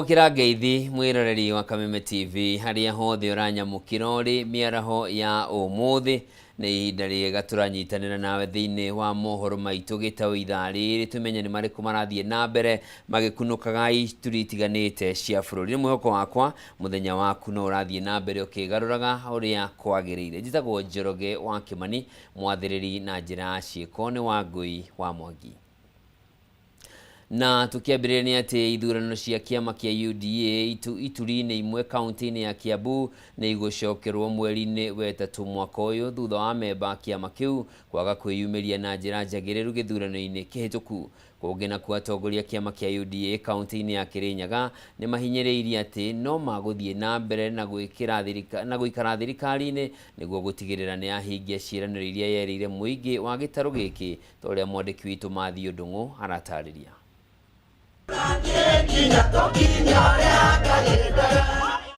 Mwamukira ngeithi mwiroreri wa Kameme TV haria hothe uranyamukira uri miaraho ya umuthi ni ihinda riega turanyitanira nawe thiini wa mohoro maitu gitawa ithaa riri tumenye ni mariku marathie na mbere magikunukaga ituri itiganite cia bururi. Mwihoko wakwa muthenya waku no urathie na mbere ukigaruraga uria kwagirire. Njitagwo Njoroge wa Kimani, mwathiriri na njira ciiko ni Wangui wa Mwangi. Na tukiambirĩria ati ithurano cia kiama kia UDA ituri-inĩ imwe kaunti-inĩ ya Kiambu nĩ igũcokerwo mweri-inĩ wa ĩtatũ mwaka ũyũ thutha wa memba kiama kĩu kwaga kwĩyumĩria na njĩra njagĩrĩru gĩthurano-inĩ kĩhĩtũku. Kũngĩ nakuo atongoria kiama kia UDA kaunti-inĩ ya Kirinyaga nĩ mahinyĩrĩirie atĩ no magũthiĩ na mbere na gũikara thirikari-inĩ nĩguo gũtigĩrĩra nĩ yahingia ciĩranĩro iria yerĩire mũingĩ wa gĩtarũ gĩkĩ, ta ũrĩa mwandĩki witũ Mathew Ndung'u aratarĩria.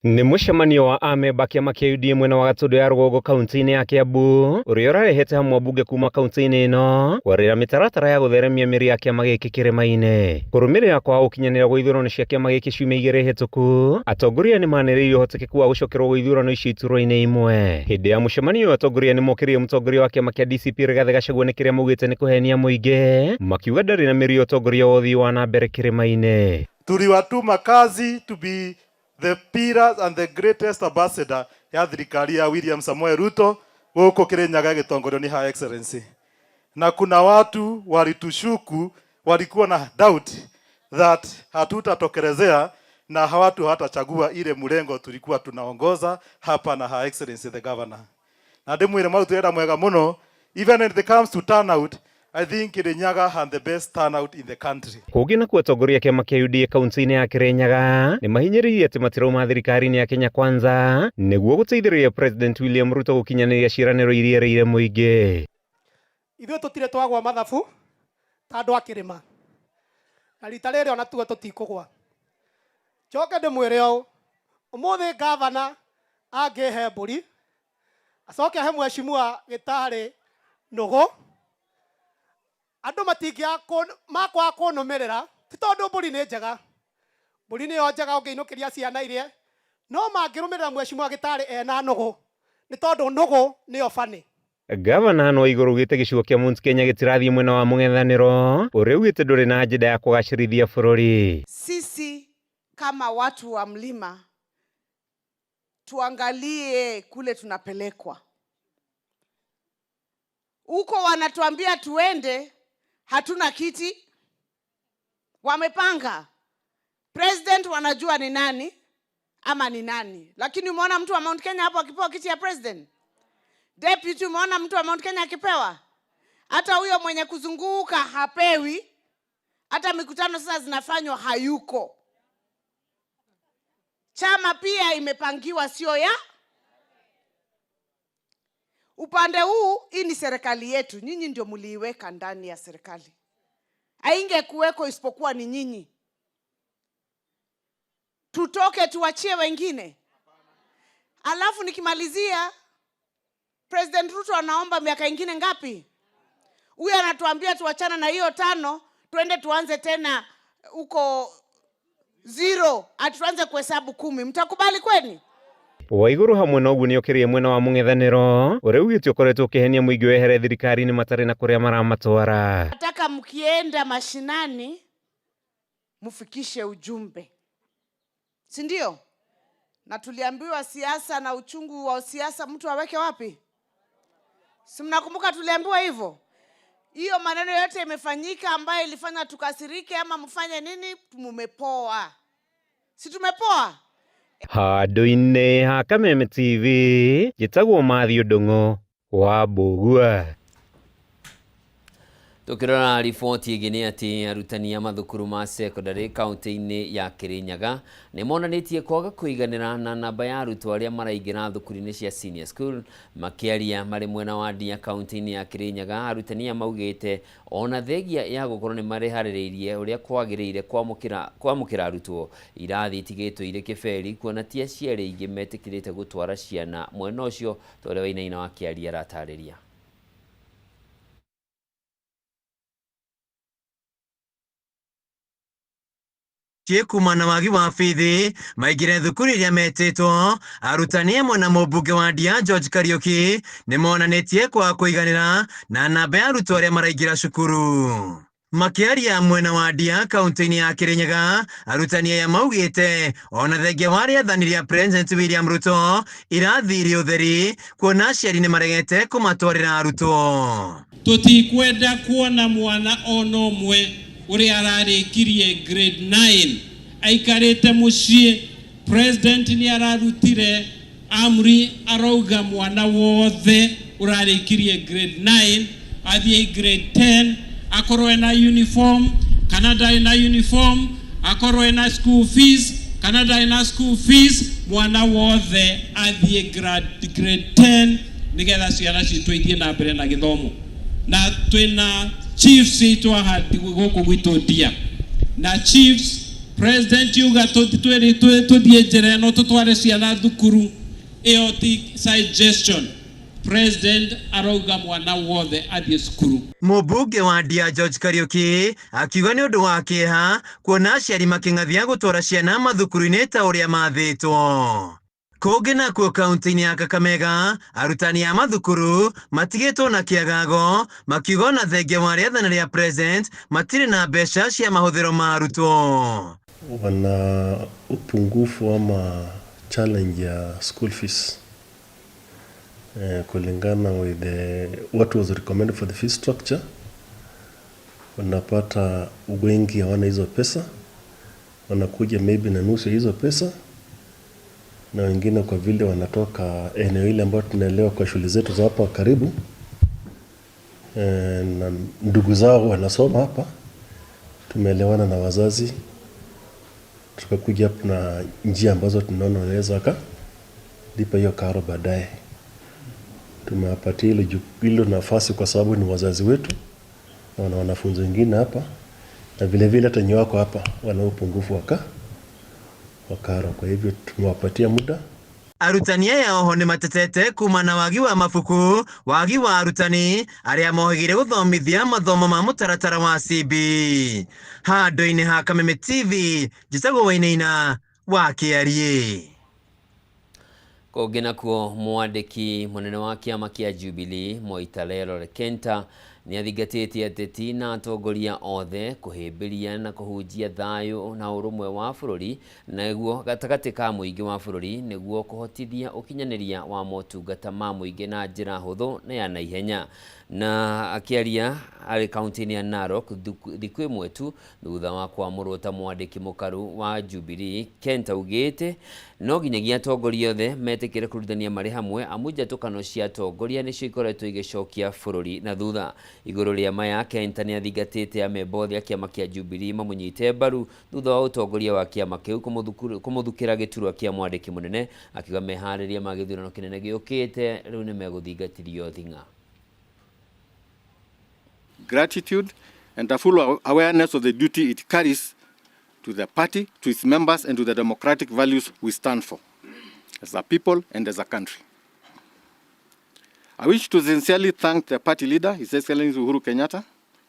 Nĩ mũcemanio wa amemba kĩama kĩa UDA mwena wa Gatũndũ ya rũgongo kaunti-inĩ ya Kiambu ũrĩa ũrarehete hamwe ambunge kuma kaunti-inĩ ĩno kwarĩra mĩtaratara ya gũtheremia mĩri ya kĩama gĩkĩ kĩrĩma-inĩ. Kũrũmĩrĩra kwa gũkinyanĩra gwa ithurano cia kĩama gĩkĩ ciumia igĩrĩ hĩtũku, atongoria nĩ manĩrĩirie ũhotekeku wa gũcokerwo gwa ithurano icio iturwa-inĩ imwe. Hĩndĩ ya mũcemanio atongoria nĩ mokĩrĩire mũtongoria wa kĩama kĩa DCP Rigathĩ Gachagua nĩ kĩrĩa maugĩte nĩ kũhenia mũingĩ, makiuga ndarĩ na mĩri ya ũtongoria wa ũthii wa na mbere kĩrĩma-inĩ. Tuliwatuma kazi to be the pillars and the greatest ambassador ya thirikari ya William Samoei Ruto huko Kirinyaga gĩtongorio ni Her Excellency. Na kuna watu walitushuku, walikuwa na doubt that hatutatokelezea na watu hatachagua ile mlengo tulikuwa tunaongoza hapa na Her Excellency the Governor. Na ndimwire marutira mwega muno, even when it comes to turnout, I think Kirinyaga had the best turnout in the country. Kũngĩ nakuo atongoria kĩama kĩa UDA kaunti-inĩ ya Kirinyaga nĩ mahinyĩrĩirie atĩ matirauma thirikari-inĩ ya Kenya Kwanza nĩguo gũteithĩrĩria President William Ruto gũkinyanĩria ciĩranĩro iria erĩire mũingĩ. Ithuĩ tũtirĩ twagwa mathabu ta andũ a kĩrĩma, na rita rĩrĩ ona tuo tũtikũgwa. Njoke ndĩmwĩre ũũ, ũmũthĩ gavana angĩhe mbũri acoke ahe mheshimiwa Gĩtarĩ nũgũ, andũ makwa kũnũmĩrĩra ti tondũ mbũri nĩ njega. Mbũri nĩyo njega ũngĩinũkĩria ciana irie, no mangĩrũmĩrĩra mheshimiwa Gĩtarĩ ena nũgũ nĩ tondũ nũgũ nĩyo bani. Gavana no igũrũ ugĩte gĩcigo kĩa Mount Kenya gĩtirathiĩ mwena wa mũng'ethanĩro ũrĩa ugĩte ndũrĩ na njĩra ya kũgacĩrithia bũrũri. Sisi kama watu wa mlima tuangalie kule tunapelekwa. Huko wanatuambia tuende, hatuna kiti. Wamepanga president, wanajua ni nani ama ni nani, lakini umeona mtu wa Mount Kenya hapo akipewa kiti ya president? Deputy, umeona mtu wa Mount Kenya akipewa? Hata huyo mwenye kuzunguka hapewi. Hata mikutano sasa zinafanywa hayuko. Chama pia imepangiwa sio ya upande huu. Hii ni serikali yetu, nyinyi ndio mliiweka ndani ya serikali. Haingekuweko isipokuwa ni nyinyi. Tutoke tuachie wengine? Alafu nikimalizia, President Ruto anaomba miaka ingine ngapi? Huyu anatuambia tuachana na hiyo 5, twende tuanze tena huko 0, atuanze kuhesabu 10. Mtakubali kweli? Waigũrũ hamwe na ũguo nĩ okĩrĩire mwena wa mũng'ethanĩro ũrĩa ugĩte ũkoretwo ũkĩhenia mũingĩ wehere thirikari-inĩ matarĩ na kũrĩa maramatwara. Nataka mkienda mashinani mufikishe ujumbe, si ndio? Na tuliambiwa siasa na uchungu wa siasa mtu aweke wapi? Si mnakumbuka tuliambiwa hivyo? Hiyo maneno yote imefanyika ambayo ilifanya tukasirike ama mfanye nini? Mumepoa. Si tumepoa? Handũ-inĩ ha Kameme TV njĩtagwo Mathew Ndung'u wa Mbũgua. Tukirora riboti ĩngĩ nĩ atĩ arutani a mathukuru ma secondary kaunti-inĩ ya Kirinyaga nĩ monanĩtie kwaga kũiganĩra na namba ya arutwo arĩa maraingĩra thukuru-inĩ cia senior school. Makĩaria marĩ mwena wa Ndia kaunti-inĩ ya Kirinyaga, arutani aya maugĩte ona thengia ya gũkorwo nĩ mareharĩrĩirie ũrĩa kwagĩrĩire kwamũkĩra arutwo, irathi itigĩtwo irĩ kĩberi kuona ti aciari aingĩ metĩkĩrĩte gũtwara ciana mwena ũcio, ta ũrĩa Wainaina wa Kĩaria aratarĩria. mabatie kumana wagi wa bithi maigire thukuru iria metĩtwo. Arutani amwe na mũmbunge wa Ndia George Kariuki nĩ monanĩtie kwa kũiganĩra na namba ya arutwo arĩa maraingĩra cukuru. Makiaria mwena wa Ndia kaunti-inĩ ya Kirinyaga, arutani aya maugĩte ona thengia wa rĩathani rĩa President William Ruto irathi irĩ ũtheri kuona aciari nĩ maregete kũmatwarĩra arutwo. Tutikwenda kuona mwana ono ũmwe ũrĩa ararĩkirie grade 9 aikarĩte mũciĩ. President nĩ ararutire amri arauga mwana wothe ũrarĩkirie grade 9 athiĩ grade 10 akorwo na uniform kana ndarĩ na uniform, akorwo na school fees kana ndarĩ na school fees, mwana wothe athiĩ grade 10 nigetha ciana citũ ithiĩ na mbere na gĩthomo. Na twĩna chiefs itũ aha gũkũ gwitũ Ndia, na chiefs president yuga tuthiĩ njĩra ĩno tũtware ciana thukuru, ĩyo ti suggestion. President arauga mwana wothe athiĩ cukuru. Mũmbunge wa Ndia George Kariuki akiuga nĩ ũndũ wa kĩeha kuona aciari makĩng'athia gũtwara ciana mathukuru-inĩ ta ũrĩa mathĩtwo. Kũngĩ nakuo kaunti-inĩ ya Kakamega, arutani a mathukuru matigĩtwo na kĩagago makiuga ona thengia wa rĩathani rĩa President matirĩ na mbeca cia mahũthĩro ma arutwo. Wana upungufu ama challenge ya school fees kulingana with what was recommended for the fee structure. Wanapata wengi hawana hizo pesa, wanakuja maybe na nusu hizo pesa, na wengine kwa vile wanatoka eneo ile ambayo tunaelewa kwa shule zetu za hapa karibu, na ndugu zao wanasoma hapa, tumeelewana na wazazi tukakuja hapa na njia ambazo tunaona wanaweza lipa hiyo karo baadaye. Tumewapatia hilo nafasi kwa sababu ni wazazi wetu na wana wanafunzi wengine hapa, na vile vile hata nyi wako hapa wana upungufu wa karo, kwa hivyo tumewapatia muda. Arutani aya oho nĩ matetete kumana wagi wa mabuku, wagi wa arutani arĩa mohĩgire gũthomithia mathomo ma mũtaratara wa CB. Handũ-inĩ ha Kameme TV, njĩtagwo Wainaina wa Kĩarie. Kũngĩ nakuo mwandĩki mũnene wa kĩama kĩa Jubilee Moitalelo Lekenta nĩ athingatĩtie ateti na atongoria othe kũhĩmbĩria na kũhunjia thayũ na ũrũmwe wa bũrũri naguo gatagatĩ ka mũingĩ wa bũrũri nĩguo kũhotithia ũkinyanĩria wa motungata ma mũingĩ na njĩra hũthũ na ya naihenya. Na akĩaria arĩ kaunti-inĩ ya Narok thikũ ĩmwe tu thutha wa kwamũrwo ta mwandĩki mũkaru wa Jubilee, Kenta augĩte no nginyagia atongoria othe metĩkĩre kũrutithania marĩ hamwe amu njatũkano cia atongoria nĩcio ikoretwo igĩcokia bũrũri na thutha. Igũrũ rĩa maya, Kenta nĩ athingatĩte amemba othe a kĩama kĩa Jubilee mamũnyite mbaru thutha wa ũtongoria wa kĩama kĩu kũmũthukĩra gĩturwa kĩa mwandĩki mũnene, akiuga meharĩria ma gĩthurano kĩnene gĩũkĩte rĩu nĩ megũthingatithio thing'a. Gratitude and a full awareness of the duty it carries to the party, to its members, and to the democratic values we stand for as a people and as a country. I wish to sincerely thank the party leader, His Excellency Uhuru Kenyatta,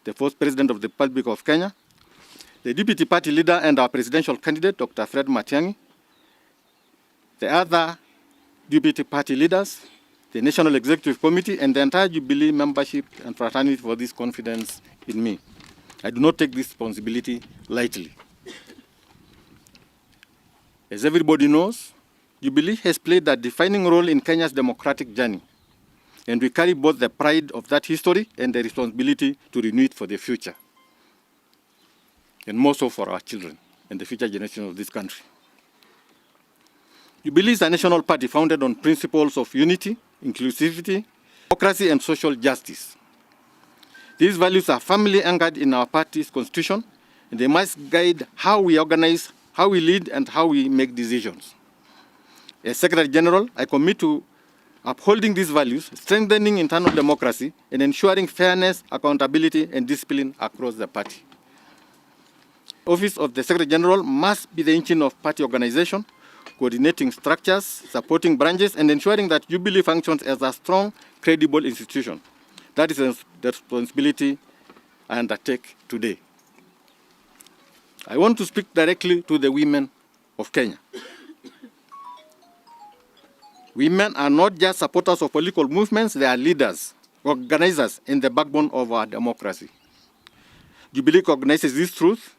the first President of the Republic of Kenya, the Deputy Party Leader and our presidential candidate, Dr. Fred Matiang'i, the other Deputy Party Leaders, the National Executive Committee, and the entire Jubilee membership and fraternity for this confidence in me. I do not take this responsibility lightly. As everybody knows, Jubilee has played a defining role in Kenya's democratic journey, and we carry both the pride of that history and the responsibility to renew it for the future, and more so for our children and the future generations of this country. Jubilee is a national party founded on principles of unity, inclusivity, democracy, and social justice. These values are firmly anchored in our party's constitution, and they must guide how we organize, how we lead, and how we make decisions. As Secretary General, I commit to upholding these values, strengthening internal democracy, and ensuring fairness, accountability, and discipline across the party. Office of the Secretary General must be the engine of party organization, coordinating structures, supporting branches, and ensuring that Jubilee functions as a strong, credible institution. That is the responsibility I undertake today. I want to speak directly to the women of Kenya. Women are not just supporters of political movements, they are leaders, organizers, and the backbone of our democracy. Jubilee recognizes this truth,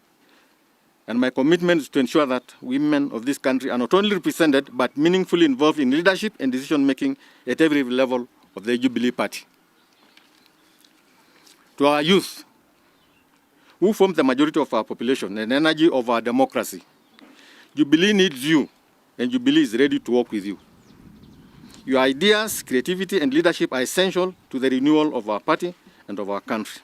and my commitment is to ensure that women of this country are not only represented, but meaningfully involved in leadership and decision-making at every level of the Jubilee Party. To our youth, who form the majority of our population and energy of our democracy, Jubilee needs you, and Jubilee is ready to work with you. Your ideas, creativity, and leadership are essential to the renewal of our party and of our country.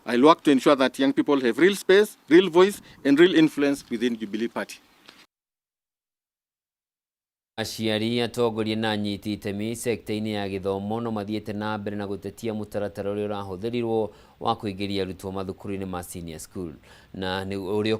I'll work to ensure that young people have real space, real voice, and real influence within Jubilee Party. Aciari atongoria na anyiti itemi sekta-inĩ ya gĩthomo no mathiĩte na mbere na gũtetia mũtaratara ũrĩa ũrahũthĩrirwo wa kũingĩria arutwo mathukuru-inĩ ma senior school na nĩ ũrĩa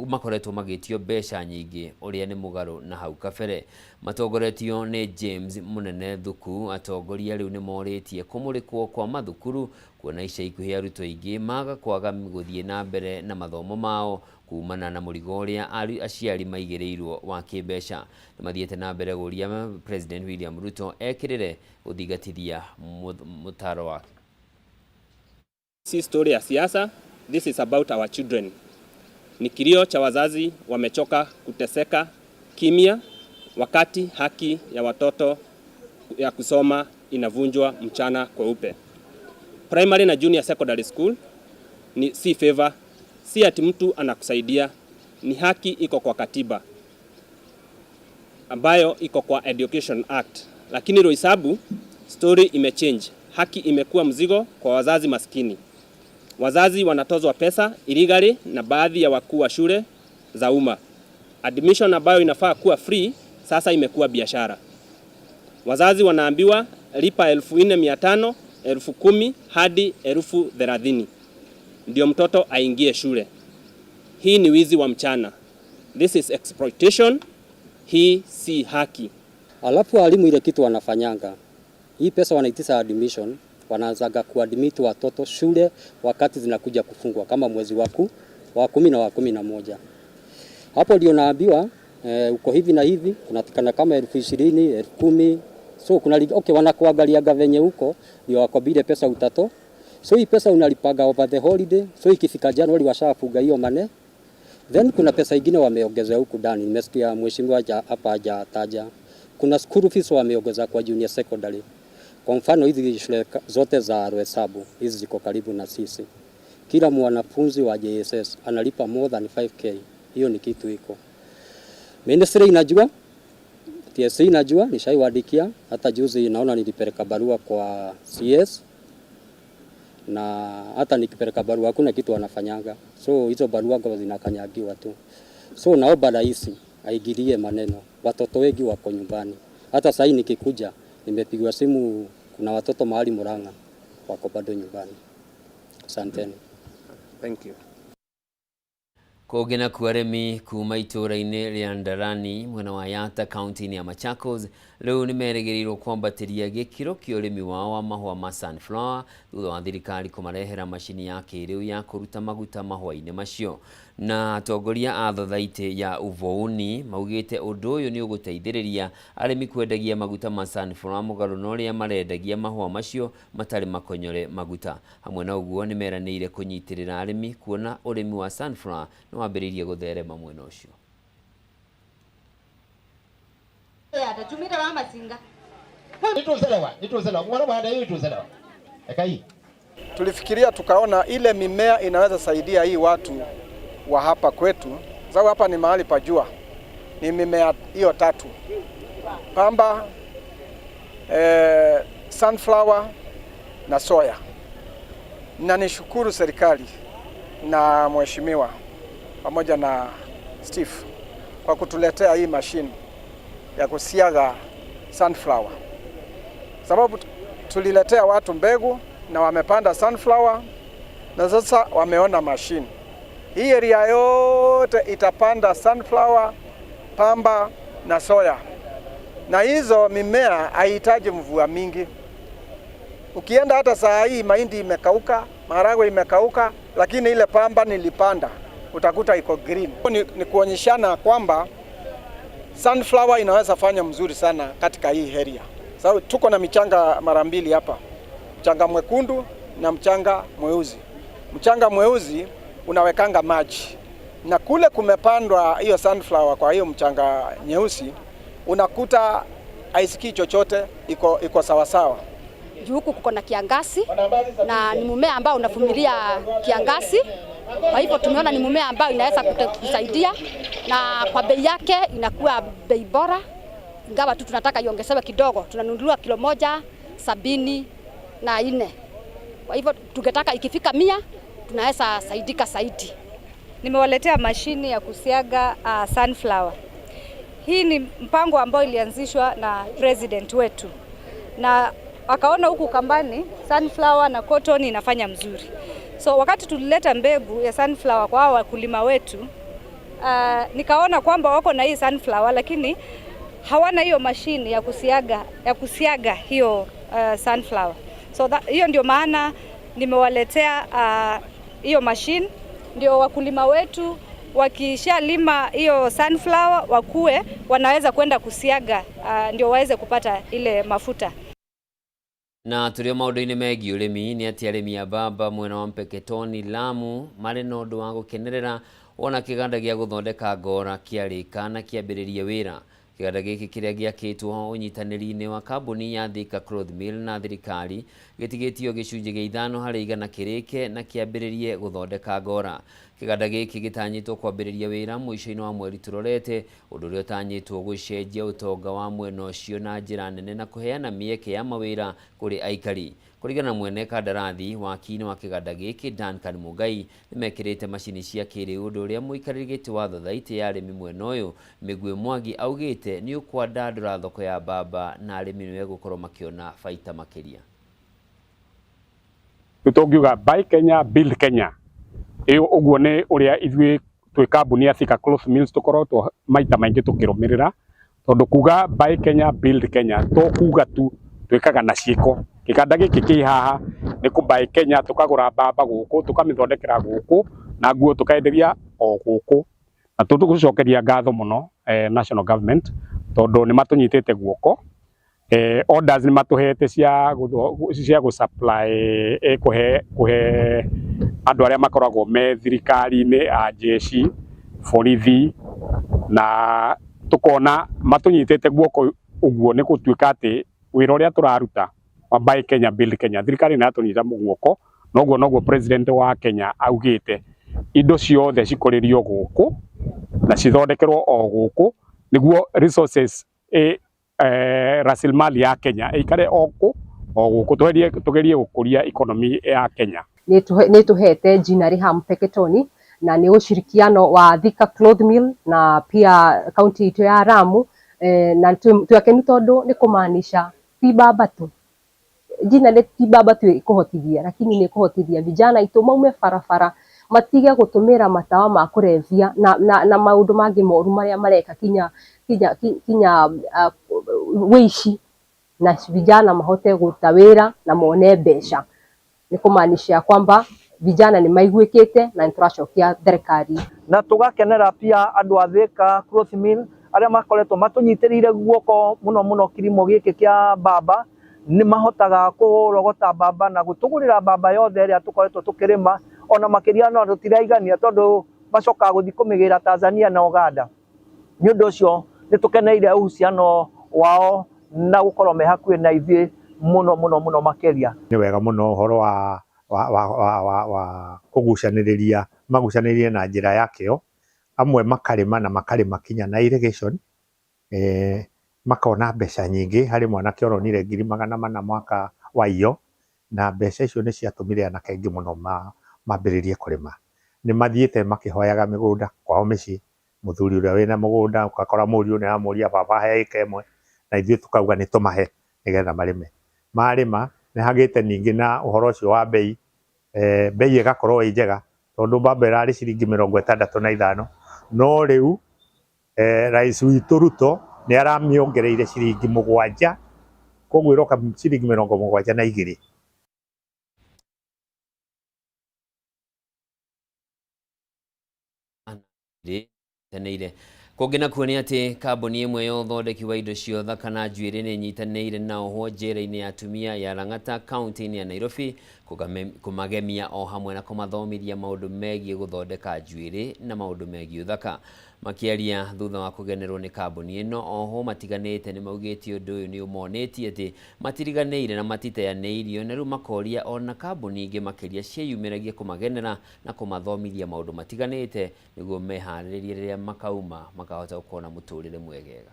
makoretwo magĩtio mbeca nyingĩ ũrĩa nĩ mũgarũ na hau kabere. Matongoretio nĩ James Mũnene Thuku. Atongoria rĩu nĩ morĩtie kũmũrĩkwo kwa mathukuru kuona ica ikuhĩ arutwo aingĩ maga kwaga gũthiĩ na mbere na mathomo mao kumana na mũrigo ũrĩa aciari maigĩrĩirwo wa kĩmbeca. Nĩ mathiĩte na mbere gũria President William Ruto ekĩrĩre gũthigatithia mũtaro wake. Si story ya siasa, this is about our children. Ni kilio cha wazazi wamechoka kuteseka kimya wakati haki ya watoto ya kusoma inavunjwa mchana kweupe. Primary na junior secondary school ni si favor, si ati mtu anakusaidia, ni haki iko kwa katiba ambayo iko kwa Education Act. Lakini Roysabu story imechange. Haki imekuwa mzigo kwa wazazi maskini. Wazazi wanatozwa pesa illegally na baadhi ya wakuu wa shule za umma. Admission ambayo inafaa kuwa free sasa imekuwa biashara. Wazazi wanaambiwa lipa 4,500, 10,000 hadi 30,000 ndio mtoto aingie shule. Hii ni wizi wa mchana. This is exploitation. Hii si haki. Alafu walimu ile kitu wanafanyanga, hii pesa wanaitisha admission, wanaanzaga kuadmit watoto shule wakati zinakuja kufungwa kama mwezi wa 10 na wa 11. Hapo ndio naambiwa uko hivi na hivi, kunatikana kama 20,000, 10,000. So kuna okay, wanakuangaliaga venye huko ndio wakobile pesa utato. So hii pesa unalipaga over the holiday. So ikifika Januari washafuga hiyo mane. Then kuna pesa ingine wameongeza huku ndani. Nimesikia mheshimiwa hapa hajataja. Kuna school fees wameongeza kwa junior secondary. Kwa mfano hizi shule zote za Roysabu hizi ziko karibu na sisi. Kila mwanafunzi wa JSS analipa more than 5k. Hiyo ni kitu iko. Ministry inajua, TSC inajua, nishaiwaandikia. Hata juzi naona nilipeleka barua kwa CS na hata nikipeleka barua hakuna kitu wanafanyanga. So hizo barua kwa zinakanyagiwa tu. So naomba rais aigilie maneno. Watoto wengi wako nyumbani. Hata sasa nikikuja nimepigwa simu, kuna watoto mahali Murang'a wako bado nyumbani. Asanteni. Thank you. Kũngĩ nakuo arĩmi kuma itũũra-inĩ rĩa Ndarani mwena wa Yatta kaunti-inĩ ya Machakos rĩu nĩ merĩgĩrĩirwo kwambatĩria gĩkĩro kĩa ũrĩmi wao wa mahũa ma sunflower thutha wa thirikari kũmarehera macini ya kĩrĩu ya kũruta maguta mahũa-inĩ macio. Na atongoria a thothaitĩ ya Uvouni maugĩte ũndũ ũyũ nĩ ũgũteithĩrĩria arĩmi kwendagia maguta ma sunflower mũgarũ na ũrĩa marendagia mahũa macio matarĩ makonyore maguta. Hamwe na ũguo nĩ meranĩire kũnyitĩrĩra arĩmi kuona ũrĩmi wa sunflower nĩ wambĩrĩirie gũtherema mwena ũcio. Tulifikiria tukaona ile mimea inaweza saidia hii watu wa hapa kwetu. Sababu hapa ni mahali pa jua. Ni mimea hiyo 3. Pamba, sunflower na soya. Na nishukuru serikali na mheshimiwa pamoja na Steve kwa kutuletea hii mashine ya kusiaga sunflower. Sababu tuliletea watu mbegu na wamepanda sunflower na sasa wameona mashine. Hii area yote itapanda sunflower, pamba na soya. Na hizo mimea haihitaji mvua mingi. Ukienda hata saa hii mahindi imekauka, maharagwe imekauka, lakini ile pamba nilipanda utakuta iko green. Ni kuonyeshana kwamba sunflower inaweza fanya mzuri sana katika hii area. Sababu tuko na michanga mara mbili hapa. Mchanga mwekundu na mchanga mweusi. Mchanga mweusi unawekanga maji. Na kule kumepandwa hiyo sunflower kwa hiyo mchanga nyeusi, unakuta haisikii chochote, iko sawa sawa. Juu huku kuko na kiangazi na ni mmea ambao unavumilia kiangazi. Kwa hivyo tumeona ni mmea ambao inaweza kusaidia, na kwa bei yake inakuwa bei bora. Ingawa tu tunataka iongezewe kidogo. Tunanunua kilo 174. Kwa hivyo tungetaka ikifika 100 tunaweza saidika zaidi. Nimewaletea mashini ya kusiaga sunflower. Hii ni mpango ambao ilianzishwa na president wetu, na akaona huku kambani sunflower na cotton inafanya mzuri. So wakati tulileta mbegu ya sunflower kwa wakulima wetu, nikaona kwamba wako na hii sunflower lakini hawana hiyo mashini ya kusiaga hiyo sunflower. So hiyo ndio maana nimewaletea hiyo mashini, ndio wakulima wetu wakishalima hiyo sunflower wakue wanaweza kwenda kusiaga, ndio waweze kupata ile mafuta. Na turio maundu-ini megiĩ ũrĩmi nĩ atĩ arĩmi a mbamba mwena wa Mpeketoni, Lamu marĩ na ũndũ wa gũkenerera ona kĩganda gĩa gũthondeka ngora kĩarĩka na kĩambĩrĩria wĩra. Kĩganda gĩkĩ kĩrĩa gĩakĩtwo ũnyitanĩri-inĩ wa kambuni ya Thika Cloth Mill na thirikari gĩtigĩtio gĩcunjĩ gĩa 5% kĩrĩke na kĩambĩrĩrie gũthondeka ngora. Kĩganda gĩkĩ gĩtanyĩtwo kwambĩrĩria wĩra mũico-inĩ wa mweri tũrorete, ũndũ ũrĩa ũtanyĩtwo gũcenjia ũtonga wa mwena ũcio na njĩra nene na kũheana mĩeke ya mawĩra kũrĩ aikari. Kũringana na mwene kandarathi wakini wa kĩganda gĩkĩ Duncan Mugai, nĩmekĩrĩte macini cia kĩrĩu, ũndũ ũrĩa mũikarĩri gĩtĩ wa thothaitĩ ya arĩmi mwena ũyũ Mĩgwe Mwangi augĩte nĩ ũkwandandũra thoko ya mbamba na arĩmi nĩ megũkorwo makĩona baita makĩria. Tũtongiuga Buy Kenya Build Kenya. Ũguo nĩ ũrĩa ithuĩ twĩ kambuni ya Thika Cloth Mills tũkoretwo maita maingĩ tũkĩrũmĩrĩra, tondũ kuga Buy Kenya Build Kenya to kuga tu twĩkaga na ciĩko. Kĩganda gĩkĩ kĩ haha nĩ kũ-Buy Kenya, tũkagũra mbamba gũkũ, tũkamĩthondekera gũkũ na nguo tũkenderia o gũkũ. Na tũgũcokeria ngatho mũno national government tondũ nĩ matũnyitĩte guoko. Orders nĩ matũhete cia gũ-supply kũhe andũ arĩa makoragwo me thirikari-inĩ, jeshi, borithi, na tũkona matũnyitĩte guoko. Ũguo nĩ gũtuĩka atĩ wĩra ũrĩa tũraruta wa Buy Kenya Build Kenya, thirikari nĩ yatũnyita guoko, na ũguo noguo president wa Kenya augĩte indo ciothe cikũrĩrio gũkũ na cithondekerwo o gũkũ nĩguo resources rasilimali ya Kenya ikare o gũkũ tũgerie gũkũria economy ya Kenya. Nĩ tuhete jina hapa Mpeketoni na ni ushirikiano wa Thika Cloth Mill na pia kaunti yetu ya Lamu, na twakeni tondu ni kumaanisha ti mbamba tu. Jina le ti mbamba tu ikuhotithia, lakini ni kuhotithia vijana itu maume barabara matige gutumira matawa ma kurevia na maundu mangi moru maria mareka kinya wishi, na vijana mahote guta wira na mone mbeca. Ni kumaanisha kwamba vijana ni maiguĩkĩte na nitũracokia thirikari. Na tugakenera pia andu a Thika Cloth Mill aria makoretwo matũnyitĩrĩire guoko muno kilimo gĩkĩ kĩa mbamba. Ni mahotaga kũrogota mbamba na gũtũgũrĩra mbamba yothe ĩrĩa tũkoretwo tũkĩrĩma, ona makĩria no tũtiraigania tondũ macokaga gũthiĩ kũmĩgĩra Tanzania na Uganda. Nĩ ũndũ ũcio nĩ tũkeneire uhusiano wao na gũkorwo me hakuhĩ na ithuĩ muno makĩria. Nĩ wega mũno ũhoro wa magucanĩrĩrie na njĩra ya kĩo, amwe makarĩma na makarĩma kinya na irrigation, makona mbeca nyingĩ. Harĩ mwanake ũronire 400,000 mwaka wa iyo, na mbeca icio nĩ ciatũmire anake aingĩ mũno mambĩrĩrie kũrĩma. Nĩ mathiĩte makĩhoyaga mĩgũnda kwao mĩciĩ, mũthuri ũrĩa wĩna mũgũnda ũgakora mũriũ nĩ aramũria baba he ĩka ĩmwe, na ithuĩ tũkauga nĩ tũmahe nĩgetha marĩme. Marĩma nĩ hagĩte ningĩ na ũhoro ũcio wa bei, bei ĩgakorwo ĩ njega tondũ mbamba ĩrarĩ ciringi 65, no rĩu rais witũ Ruto nĩ aramĩongereire ciringi 7, koguo ĩroka ciringi 72. nyitanĩire. Kũngĩ kuonania atĩ kambuni ĩmwe ya ũthondeki wa indo cia ũthaka na njuĩrĩ nĩ nyitanĩire na ohwo njĩra-inĩ ya atumia ya Lang'ata kaunti-inĩ ya Nairobi kũmagemia o hamwe na kũmathomithia maũndũ megiĩ gũthondeka njuĩrĩ na maũndũ megiĩ ũthaka. Makĩaria thutha wa kũgenerwo nĩ kambuni ĩno, ohwo matiganĩte nĩ maugĩte ũndũ ũyũ nĩ ũmonetie atĩ matiriganĩire na matiteanĩirio, na rĩu makoria ona kambuni ingĩ makĩria ciĩyumĩragie kũmagenera na kũmathomithia maũndũ matiganĩte nĩguo meharĩrĩrie rĩrĩa makauma makahota gũkorwo na mũtũrĩre mwegega.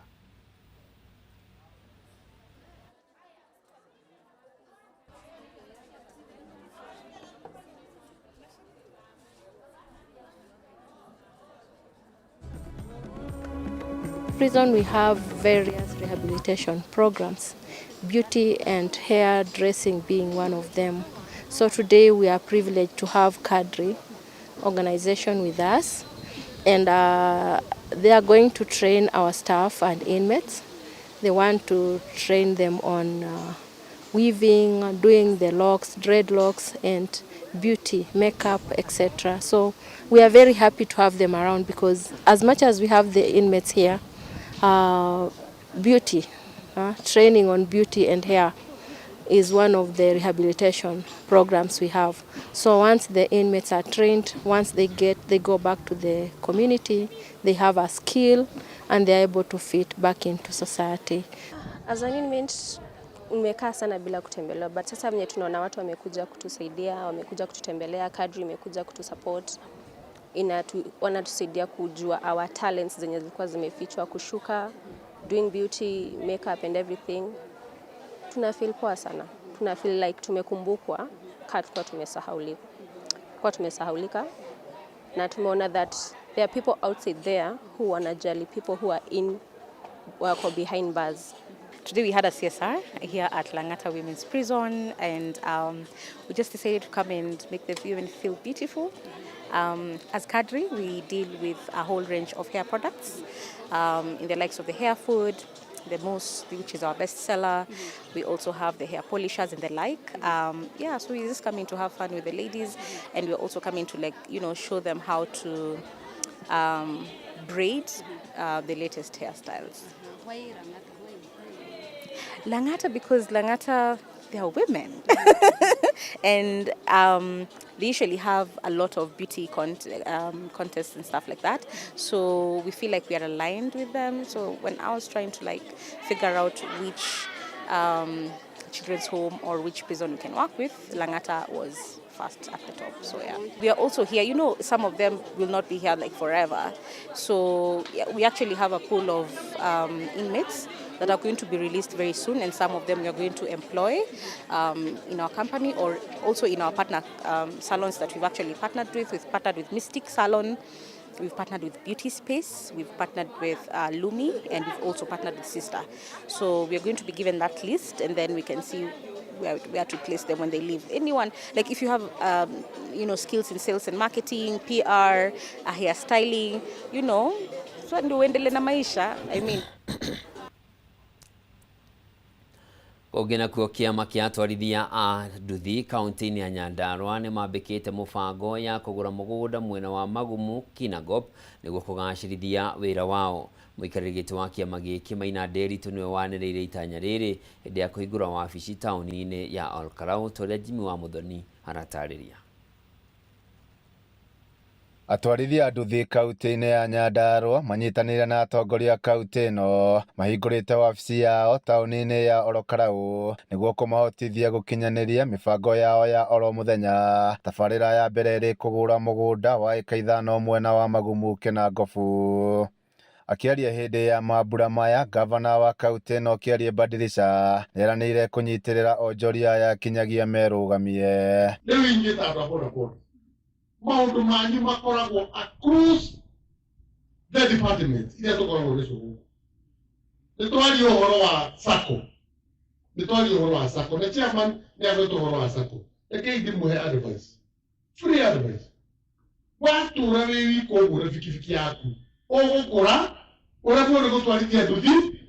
Prison, we have various rehabilitation programs, beauty and hair dressing being one of them. So today we are privileged to have Kadri organization with us, and they are going to train our staff and inmates. They want to train them on weaving, doing the locks, dreadlocks, and beauty, makeup, etc. So we are very happy to have them around, because as much as we have the inmates here, beauty, training on beauty and hair is one of the rehabilitation programs we have. So once the inmates are trained, once they go back to the community, they have a skill and they are able to fit back into society. As an inmate, nimekaa sana bila kutembelewa, but sasa mwenye tunaona watu wamekuja kutusaidia, wamekuja kututembelea, Kadri imekuja kutusupport, wanatusaidia kujua our talents zenye zilikuwa zimefichwa, kushuka, doing beauty, makeup and everything. Tuna feel poa sana. Tuna feel like tumekumbukwa, kwa tumesahaulika. Na tumeona that there are people outside there who wanajali people who are wako behind bars. Today we had a CSR here at Lang'ata Women's Prison, and we just decided to come and make the women feel beautiful. As Kadri, we deal with a whole range of hair products in the likes of the hair food, the mousse, which is our best seller. We also have the hair polishers and the like. So we're just coming to have fun with the ladies, and we're also coming to show them how to braid the latest hairstyles. Why Lang'ata? Because Lang'ata, they are women. And they usually have a lot of beauty contests and stuff like that. So we feel like we are aligned with them. So when I was trying to figure out which children's home or which prison we can work with, Lang'ata was first at the top. So yeah, we are also here. Some of them will not be here forever. So we actually have a pool of inmates that are going to be released very soon, and some of them we are going to employ in our company or also in our partner salons that we've actually partnered with. We've partnered with Mystic Salon, we've partnered with Beauty Space, we've partnered with Lumi, and we've also partnered with Sister. So we are going to be given that list, and then we can see where to place them when they leave. Anyone, if you have skills in sales and marketing, PR, hairstyling, so ndio uendelee na maisha, Kũngĩ nakuo kĩama kĩa atwarithia a nduthi kaunti-inĩ ya Nyandarua nĩ mambĩkĩte mũbango ya kũgũra mũgũnda mwena wa Magumu Kinangop nĩguo kũgacĩrithia wĩra wao. Mũikarĩri gĩtĩ wa kĩama gĩkĩ Maina Nderitu nĩwe wanĩrĩire itanya rĩrĩ hĩndĩ ya kũhingũra wabici taũni-inĩ ya Olkarau, torĩa Jimmy wa Muthoni aratarĩria. Atwarithia a nduthi kaunti-inĩ ya Nyandarua manyitanĩire na atongoria kaunti ĩno mahingũrĩte wabici yao taũni-inĩ ya Olkarau nĩguo kũmahotithia gũkinyanĩria mĩbango yao ya oro mũthenya. Tabarĩra ya mbere ĩrĩ kũgũra mũgũnda wa ĩka 5 mwena wa Magumu Kinangop. Akiaria hĩndĩ ya mambura maya, gavana wa kaunti ĩno Kĩarie Badilisha nĩeranĩire kũnyitĩrĩra onjoria ya kinyagia merũgamie. Rĩu ingĩta andũ a bodaboda maũndũ manyu makoragwo across the department iria tũkoragwo gĩcũgũ. Nĩtwaria ũhoro wa SACCO, na chairman nĩagwĩte ũhoro wa SACCO. Rekei ndĩmũhe advice, free advice. Watũra wĩ wiko ũgũre bikibiki yaku, ũgũkũra ũrabwo nĩ gũtwarithia nduthi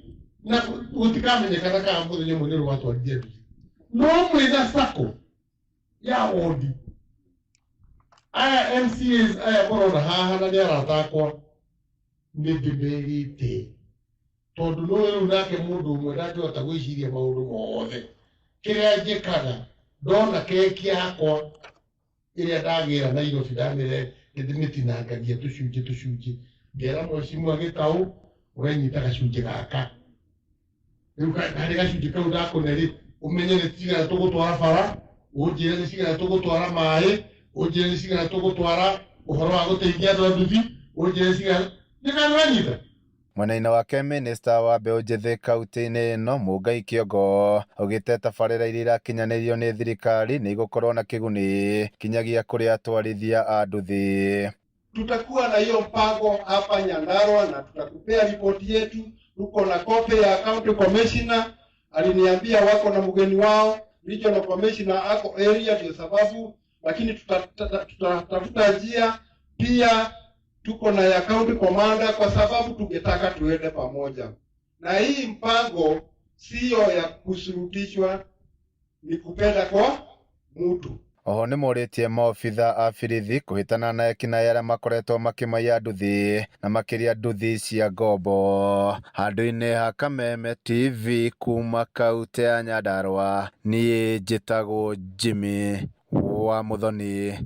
na gũtikamenyekana kana mũthenya ũmwe nĩ ũrwatwarithia nduthi. No mwĩna SACCO ya wodi, aya MCAs aya mũrona haha na nĩ aratakwa nĩ ndĩmerĩte tondũ no rĩu nake mũndũ ũmwe ndangĩhota gwĩciria maũndũ mothe. Kĩrĩa njĩkaga ndona keki yakwa ĩrĩa ndagĩra Nairobi ndamĩre ndĩmĩtinangagia tũcunjĩ ngera mwecimu Gĩtaũ ũgenyita gacunjĩ gaka rĩu harĩ gacunjĩ kau ndakũne rĩ ũmenye nĩ cigana tũgũtwara bara ũnjĩre nĩ cigana tũgũtwara maĩ ũnjĩre nĩ cigana tũgũtwara ũhoro wa gũteithia andũ a nduthi ũnjĩre cigana nĩkanwanyita. Mwena-inĩ wake minista wa mbeũ njĩthĩ kaunti-inĩ ĩno Mũngai Kĩongo augĩte tabarĩra iria irakinyanĩrio nĩ thirikari nĩ igũkorwo na kĩguni kinyagia kũrĩ atwarithia a nduthi. Tutakuwa na hiyo mpango hapa Nyandarua na tutakupea ripoti yetu. Tuko na kopi ya county commissioner, aliniambia wako na mgeni wao, regional commissioner ako area ndio sababu, lakini tutatafuta njia pia. Tuko na ya county commander kwa sababu tungetaka tuende pamoja. Na hii mpango sio ya kusurutishwa, ni kupenda kwa mtu. Oho nĩ morĩtie maobitha a birithi kũhĩtana na ekinaĩ arĩa makoretwo makĩmaiya nduthi na makĩria nduthi cia ngombo. Handũ-inĩ ha Kameme TV kuma kaunti ya Nyandarua, niĩ njĩtagwo Jimmy wa Muthoni.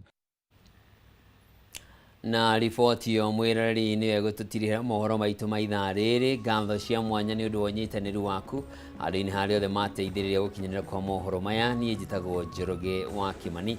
Na riboti yo mwirari niwe gututirira mohoro maitũ ma ithaa rĩrĩ. Ngatho cia mwanya nĩ ũndũ wa ũnyitanĩri waku arĩ-inĩ harĩa othe mateithĩrĩria gũkinyanĩra kwa mohoro maya. Niĩ njĩtagwo Njoroge wa Kimani.